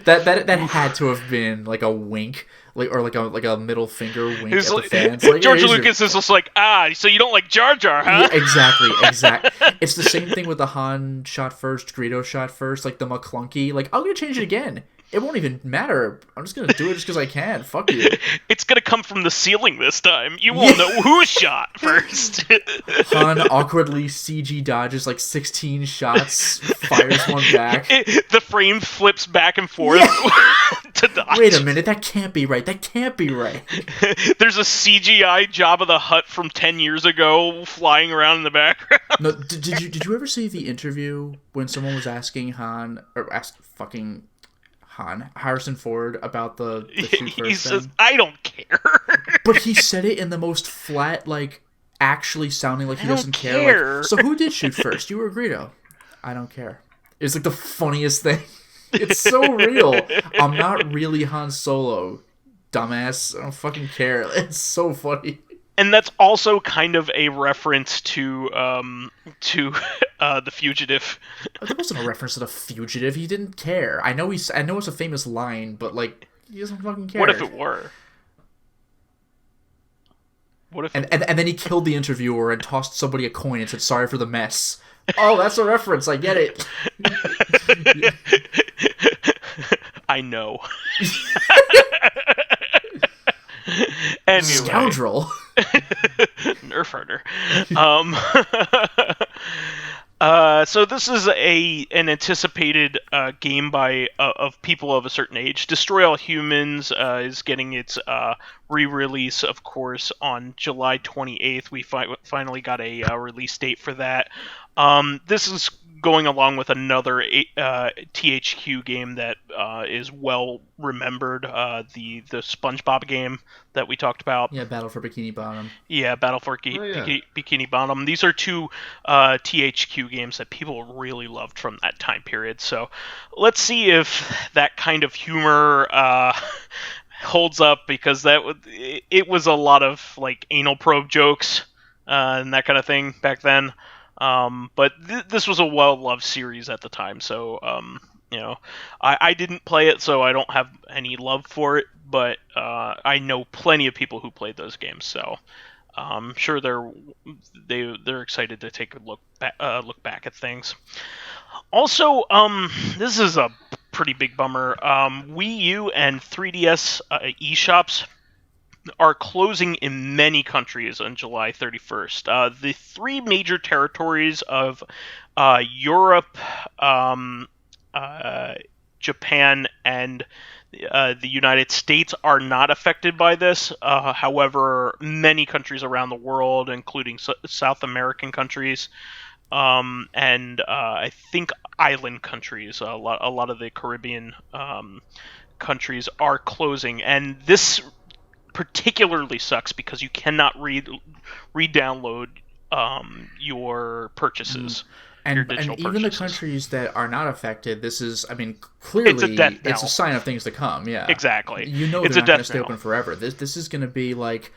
that had to have been like a wink, or like a middle finger wink at the fans. George Lucas is just like, so you don't like Jar Jar, huh? Yeah, exactly. It's the same thing with the Han shot first, Greedo shot first, like the McClunky. I'm gonna change it again. It won't even matter. I'm just going to do it just because I can. Fuck you. It's going to come from the ceiling this time. You won't know who shot first. Han awkwardly CG dodges 16 shots, fires one back. The frame flips back and forth to dodge. Wait a minute, that can't be right. There's a CGI Jabba the Hutt from 10 years ago flying around in the background. No, did you ever see the interview when someone was asking Han, or asked fucking Harrison Ford about the shoot first he says, thing. I don't care. But he said it in the most flat, like, actually sounding like he doesn't care. Like, so who did shoot first? You or Greedo? I don't care. It's like the funniest thing. It's so real. I'm not really Han Solo, dumbass. I don't fucking care. It's so funny. And that's also kind of a reference to The Fugitive. That wasn't a reference to The Fugitive. He didn't care. I know it's a famous line, but like he doesn't fucking care. What if it were? What if? And then he killed the interviewer and tossed somebody a coin and said sorry for the mess. Oh, that's a reference. I get it. I know. Anyway. Scoundrel. Nerf herder. So this is an anticipated game by of people of a certain age. Destroy All Humans is getting its re-release, of course, on July 28th. We finally got a release date for that. This is going along with another THQ game that is well remembered, the SpongeBob game that we talked about. Yeah, Battle for Bikini Bottom. Yeah, Battle for Bikini Bottom. These are two THQ games that people really loved from that time period. So let's see if that kind of humor holds up, because it was a lot of like anal probe jokes and that kind of thing back then. But this was a well-loved series at the time, so I didn't play it, so I don't have any love for it. But I know plenty of people who played those games, so I'm sure they're excited to take a look back at things. Also, this is a pretty big bummer. Wii U and 3DS eshops are closing in many countries on July 31st. The three major territories of Europe, Japan, and the United States are not affected by this. However, many countries around the world, including South American countries, and I think island countries, a lot of the Caribbean countries are closing, and this particularly sucks because you cannot re-download your purchases. And even the countries that are not affected, this is, I mean, clearly it's a sign of things to come. Yeah, exactly. You know they're not going to stay open forever. This is going to be like,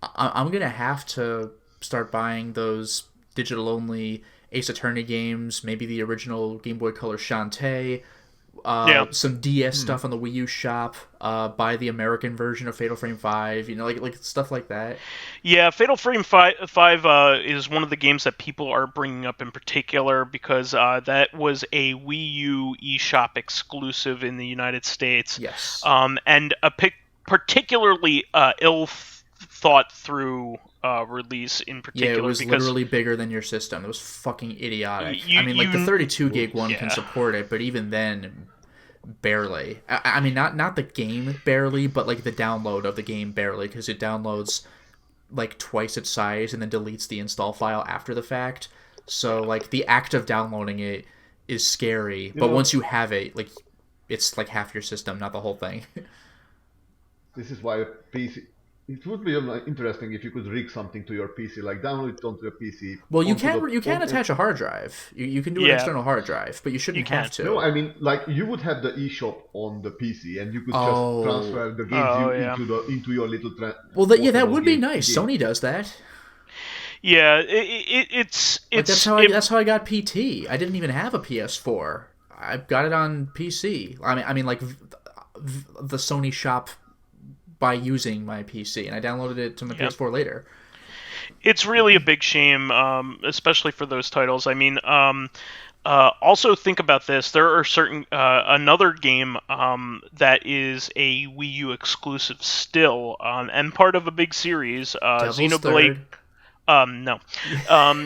I'm going to have to start buying those digital-only Ace Attorney games, maybe the original Game Boy Color Shantae, some DS stuff on the Wii U shop, buy the American version of Fatal Frame 5, like stuff like that. Yeah, Fatal Frame 5 is one of the games that people are bringing up in particular because that was a Wii U eShop exclusive in the United States. Yes. And a particularly ill-thought-through release in particular. Yeah, it was literally bigger than your system. It was fucking idiotic. The 32 gig one can support it, but even then, barely. I mean, not the game barely, but like the download of the game barely, because it downloads like twice its size and then deletes the install file after the fact. So like the act of downloading it is scary, but once you have it, like it's like half your system, not the whole thing. This is why PC. It would be interesting if you could rig something to your PC, like download it onto your PC. Well, you can attach a hard drive. You can do an external hard drive, but you shouldn't have to. No, I mean, like you would have the eShop on the PC, and you could just transfer the games into your little. That would be nice. Game. Sony does that. Yeah, it's that's how I got PT. I didn't even have a PS4. I got it on PC. I mean, like the Sony shop. By using my PC, and I downloaded it to my PS4 later. It's really a big shame, especially for those titles. I mean, also think about this. There are certain another game that is a Wii U exclusive still, and part of a big series. Xenoblade. No.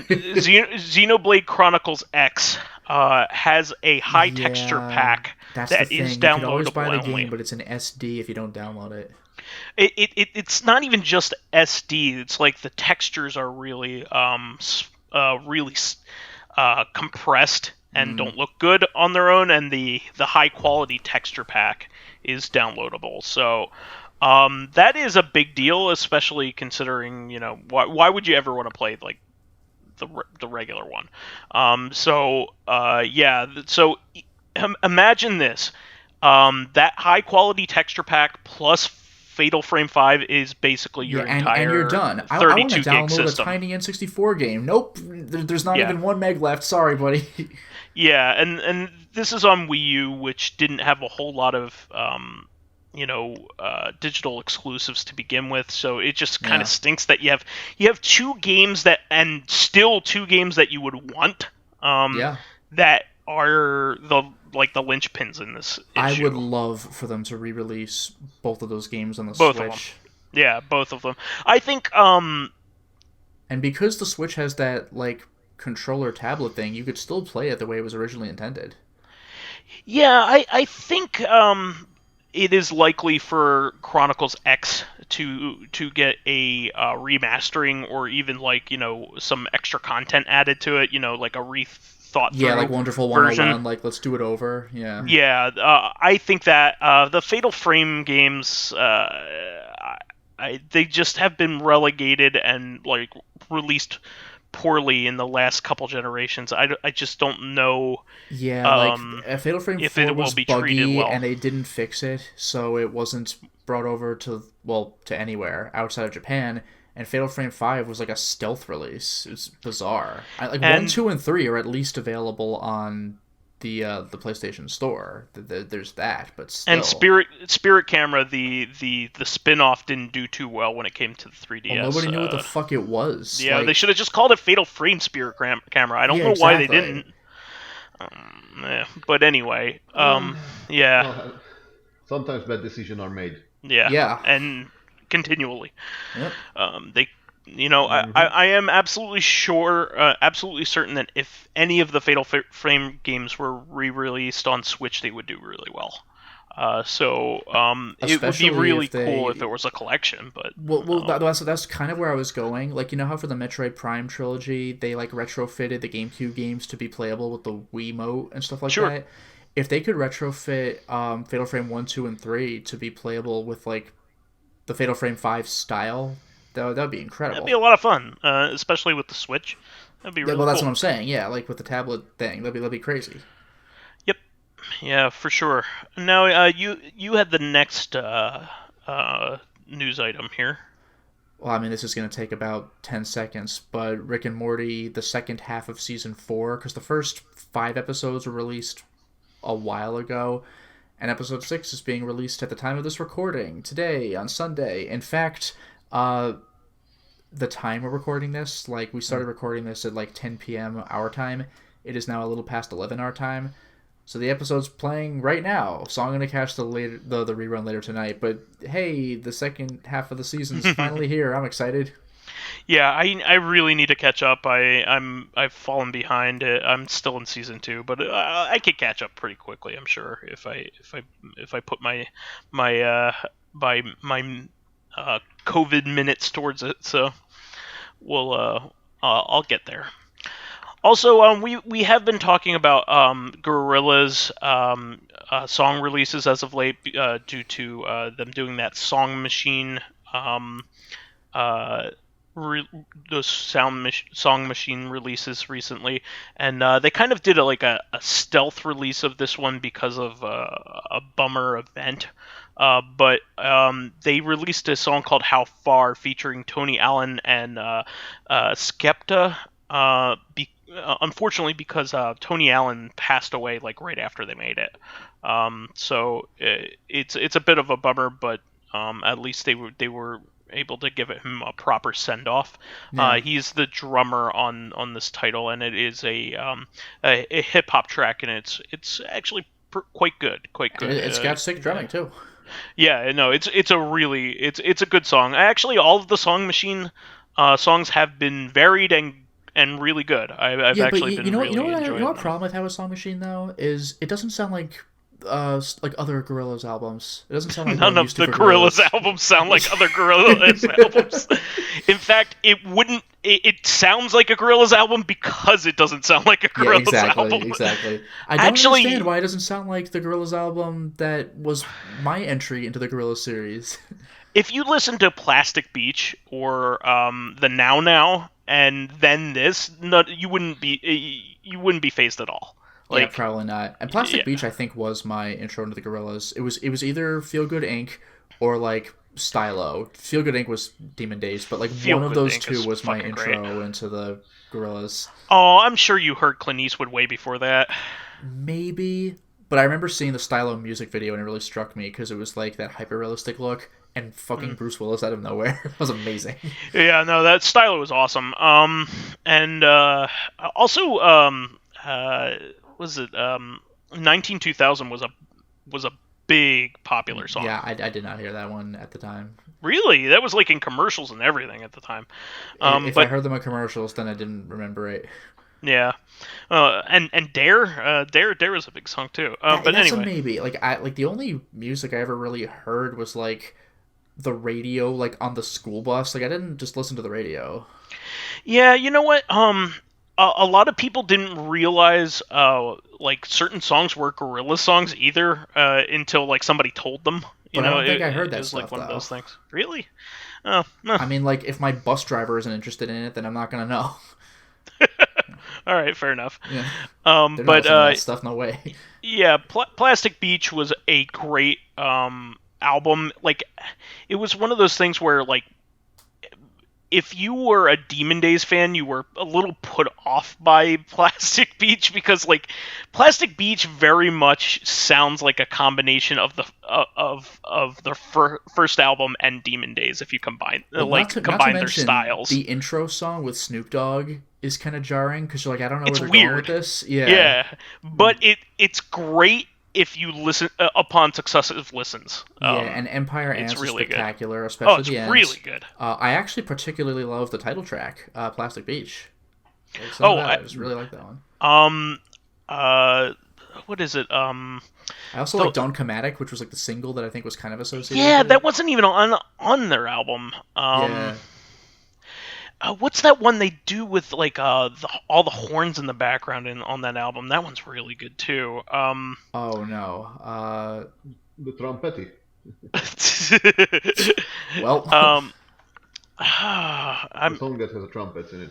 Xenoblade Chronicles X has a high texture pack that is downloadable. You can always buy the game, but it's an SD if you don't download it. It's not even just SD. It's like the textures are really compressed and don't look good on their own, and the high quality texture pack is downloadable. So that is a big deal, especially considering, why would you ever want to play like the regular one? So imagine this. That high quality texture pack plus Fatal Frame 5 is basically your entire and you're done. I want to download a tiny N64 game. Nope, there's not even 1 meg left. Sorry, buddy. Yeah, and this is on Wii U, which didn't have a whole lot of digital exclusives to begin with, so it just kind of stinks that you have 2 games that you would want. That are the linchpins in this issue. I would love for them to re-release both of those games on the Switch. Both of them. Yeah, both of them. I think and because the Switch has that controller tablet thing, you could still play it the way it was originally intended. Yeah, I think it is likely for Chronicles X to get a remastering, or even some extra content added to it, like a thought through. Yeah, like Wonderful 101, let's do it over. Yeah. Yeah, I think that the Fatal Frame games, they just have been relegated and released poorly in the last couple generations. I just don't know. Yeah, Fatal Frame 4 was buggy and they didn't fix it, so it wasn't brought over to anywhere outside of Japan. And Fatal Frame 5 was a stealth release. It's bizarre. 1, 2, and 3 are at least available on the PlayStation Store. There's that, but still. And Spirit Camera, the spin-off didn't do too well when it came to the 3DS. Well, nobody knew what the fuck it was. Yeah, they should have just called it Fatal Frame Spirit Camera. I don't know why they didn't. But anyway, yeah. Sometimes bad decisions are made. Yeah. And continually. Yep. I am absolutely certain that if any of the Fatal Frame games were re-released on Switch, they would do really well. It would be really cool if there was a collection, but that's kind of where I was going. How for the Metroid Prime trilogy, they retrofitted the GameCube games to be playable with the Wiimote and stuff like that. If they could retrofit Fatal Frame 1, 2, and 3 to be playable with the Fatal Frame 5 style, that would be incredible. That'd be a lot of fun, especially with the Switch. That'd be really cool. Well, that's what I'm saying. Yeah, with the tablet thing, that'd be crazy. Yep. Yeah, for sure. Now, you had the next news item here. Well, I mean, this is going to take about 10 seconds, but Rick and Morty, the second half of Season 4, because the first 5 episodes were released a while ago, and Episode 6 is being released at the time of this recording, today, on Sunday. In fact, the time we're recording this, we started recording this at 10 p.m. our time. It is now a little past 11 our time. So the episode's playing right now. So I'm going to catch the rerun later tonight. But hey, the second half of the season's finally here. I'm excited. Yeah, I really need to catch up. I've fallen behind. I'm still in season 2, but I could catch up pretty quickly, I'm sure, if I put my COVID minutes towards it. So I'll get there. Also, we have been talking about Gorillaz song releases as of late due to them doing that Song Machine those Song Machine releases recently, and they kind of did a stealth release of this one because of a bummer event. But they released a song called How Far featuring Tony Allen and Skepta. Unfortunately, because Tony Allen passed away right after they made it. So it's a bit of a bummer, but at least they were able to give him a proper send-off. Yeah. He's the drummer on this title, and it is a hip-hop track, and it's actually quite good. It's got sick drumming too. Yeah, no, it's a good song. Actually, all of the Song Machine songs have been varied and really good. I've actually been really enjoying them. You know what problem I've had with Song Machine though is it doesn't sound like like other Gorillaz albums. It doesn't sound like none of the Gorillaz albums sound like other Gorillaz albums. In fact, it wouldn't. It sounds like a Gorillaz album because it doesn't sound like a Gorillaz album. Exactly. I don't understand why it doesn't sound like the Gorillaz album that was my entry into the Gorillaz series. If you listen to Plastic Beach or the Now Now and then this, you wouldn't be phased at all. Like, yeah, probably not. And Plastic Beach, I think, was my intro into the Gorillaz. It was either Feel Good Inc. or like Stylo. Feel Good Inc. was Demon Days, but like one of those two was my intro into the Gorillaz. Oh, I'm sure you heard Clint Eastwood way before that. Maybe, but I remember seeing the Stylo music video and it really struck me because it was like that hyper-realistic look and fucking Bruce Willis out of nowhere. It was amazing. Yeah, no, that Stylo was awesome. And also, was it 192000 was a big popular song. Yeah, I did not hear that one at the time. Really? That was like in commercials and everything at the time. If I heard them in commercials, then I didn't remember it. Yeah. And Dare was a big song too. But that's anyway, maybe like the only music I ever really heard was like the radio, like on the school bus. Like I didn't just listen to the radio. Yeah, you know what? A lot of people didn't realize like certain songs were Gorillaz songs either until like somebody told them. I don't think I heard that stuff. Like one of those things. Really? I mean, like if my bus driver isn't interested in it, then I'm not gonna know. All right, fair enough. Yeah. But that stuff, no way. Yeah, Plastic Beach was a great album. Like, it was one of those things where like, if you were a Demon Days fan, you were a little put off by Plastic Beach because, like, Plastic Beach very much sounds like a combination of the first album and Demon Days if you combine their styles. The intro song with Snoop Dogg is kind of jarring because you're like, I don't know it's where they're weird. going with this. Yeah, but it's great if you listen upon successive listens. And Empire Ants is really spectacular, good. especially the ends. Really good. I actually particularly love the title track, Plastic Beach. I just really like that one. What is it? I also like Don't Chromatic, which was like the single that I think was kind of associated. Yeah, with that wasn't even on their album. What's that one they do with like all the horns in the background on that album? That one's really good too. Oh no. The Trompetti. Well. The song that has a trumpet in it.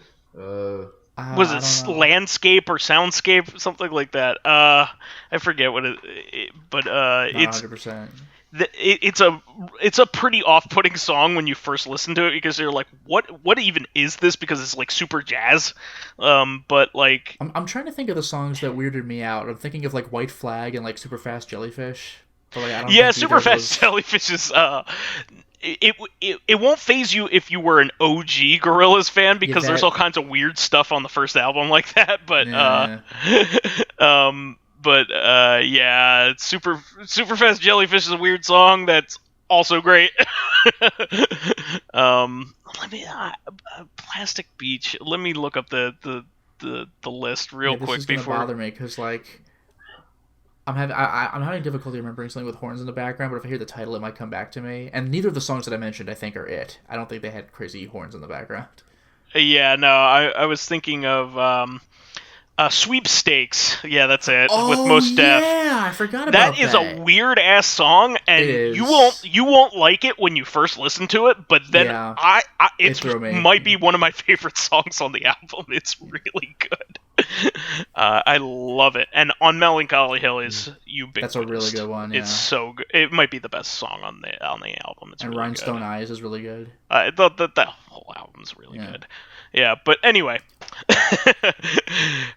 Was it Landscape or Soundscape, something like that? I forget what but it's 100%. It's a pretty off-putting song when you first listen to it because you're like, what even is this? Because it's like super jazz, but like I'm trying to think of the songs that weirded me out. I'm thinking of like White Flag and like Super Fast Jellyfish. But, like, I don't think Super Fast Jellyfish is it won't phase you if you were an OG Gorillaz fan because there's all kinds of weird stuff on the first album like that, but yeah, Super Fast Jellyfish is a weird song that's also great. Plastic Beach. Let me look up the list real quick this is before. Gonna bother me because like I'm having difficulty remembering something with horns in the background, but if I hear the title, it might come back to me. And neither of the songs that I mentioned, I think, are it. I don't think they had crazy horns in the background. Yeah, no, I was thinking of Sweepstakes. Yeah, that's it. With Mos Def. Yeah, I forgot about that. That is a weird ass song, and you won't like it when you first listen to it. But then it might be one of my favorite songs on the album. It's really good. I love it. And On Melancholy Hill is ubiquitous. That's a really good one. Yeah. It's so good. It might be the best song on the album. It's and really Rhinestone good. Eyes is really good. The whole album's really good. Yeah, but anyway,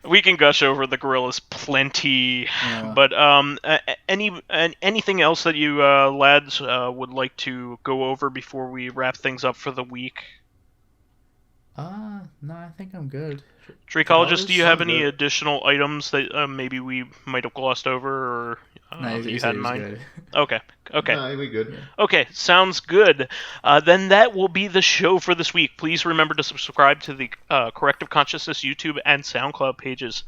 we can gush over the Gorillaz plenty. Yeah. But anything else that you lads would like to go over before we wrap things up for the week? No, I think I'm good. Dracologist, do you have any additional items that maybe we might have glossed over, or you had in mind? Good. Okay. No, we're good. Okay, sounds good. Then that will be the show for this week. Please remember to subscribe to the Corrective Consciousness YouTube and SoundCloud pages.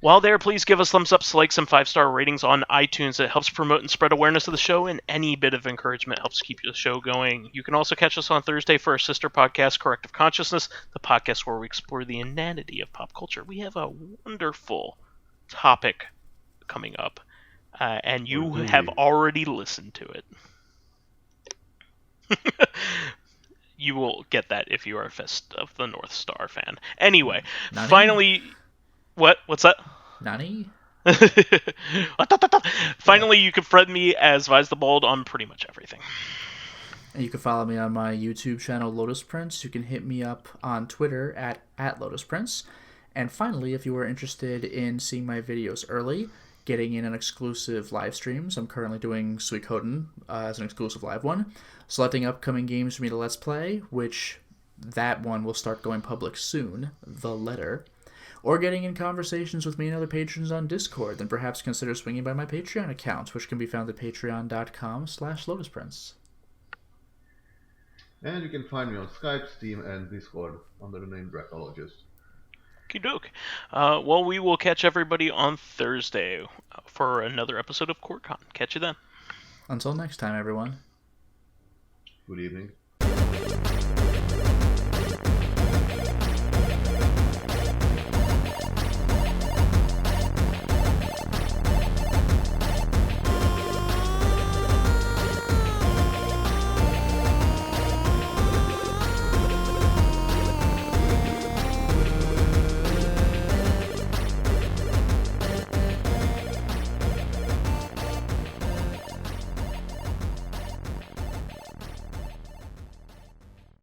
While there, please give us thumbs up, likes, and 5-star ratings on iTunes. It helps promote and spread awareness of the show, and any bit of encouragement helps keep the show going. You can also catch us on Thursday for our sister podcast, Corrective Consciousness, the podcast where we explore the inanity of pop culture. We have a wonderful topic coming up, and you have already listened to it. You will get that if you are a Fist of the North Star fan. Anyway, Nani? Finally... What's that? Nani? Finally, you can friend me as vysethebold on pretty much everything. And you can follow me on my YouTube channel, Lotus Prince. You can hit me up on Twitter at Lotus Prince. And finally, if you are interested in seeing my videos early, getting in on exclusive live streams, I'm currently doing Suikoden as an exclusive live one, selecting upcoming games for me to Let's Play, which that one will start going public soon, The Letter, or getting in conversations with me and other patrons on Discord, then perhaps consider swinging by my Patreon account, which can be found at patreon.com/lotusprince. And you can find me on Skype, Steam, and Discord under the name Dracologist. Okey-doke. Well, we will catch everybody on Thursday for another episode of CoreCon. Catch you then. Until next time, everyone. Good evening.